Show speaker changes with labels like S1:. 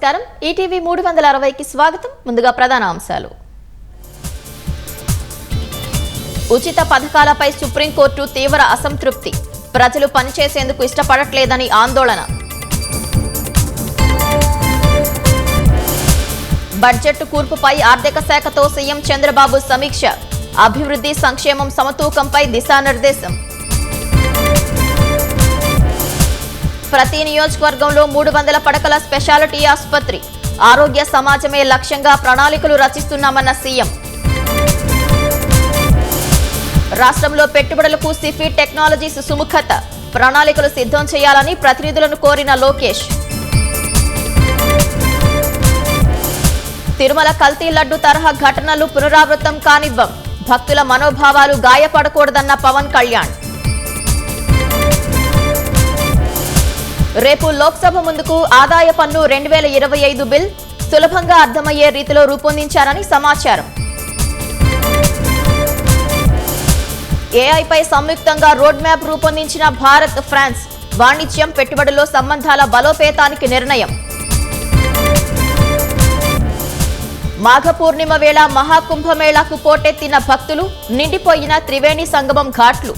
S1: నమస్కారం ఈటీవీ 360కి స్వాగతం ముందుగా ప్రధాన అంశాలు ఉచిత పథకాలపై సుప్రీం కోర్టు తీవ్ర అసంతృప్తి ప్రజలు పనిచేసేందుకు ఇష్టపడట్లేదని ఆందోళన బడ్జెట్ కూర్పుపై ఆర్థిక శాఖతో సీఎం చంద్రబాబు సమీక్ష అభివృద్ధి సంక్షేమం సమతూకంపై దిశానిర్దేశం ప్రతి నియోజకవర్గంలో 300 పడకల స్పెషాలిటీ ఆసుపత్రి ఆరోగ్య సమాజమే లక్ష్యంగా ప్రణాళికలు రచిస్తున్నామన్న సీఎం రాష్ట్రంలో పెట్టుబడులకు సిఫి టెక్నాలజీస్ సుముఖత ప్రణాళికలు సిద్ధం చేయాలని ప్రతినిధులను కోరిన లోకేష్ తిరుమల కల్తీ లడ్డు తరహా ఘటనలు పునరావృతం కానివ్వం భక్తుల మనోభావాలు గాయపడకూడదన్న పవన్ కళ్యాణ్ రేపు లోక్సభ ముందుకు ఆదాయ పన్ను 2025 బిల్ సులభంగా అర్థమయ్యే రీతిలో రూపొందించారని సమాచారం ఏఐపై సంయుక్తంగా రోడ్ మ్యాప్ రూపొందించిన భారత్ ఫ్రాన్స్ వాణిజ్యం పెట్టుబడుల్లో సంబంధాల బలోపేతానికి నిర్ణయం మాఘ పూర్ణిమ వేళ మహాకుంభమేళాకు పోటెత్తిన భక్తులు నిండిపోయిన త్రివేణి సంగమం ఘాట్లు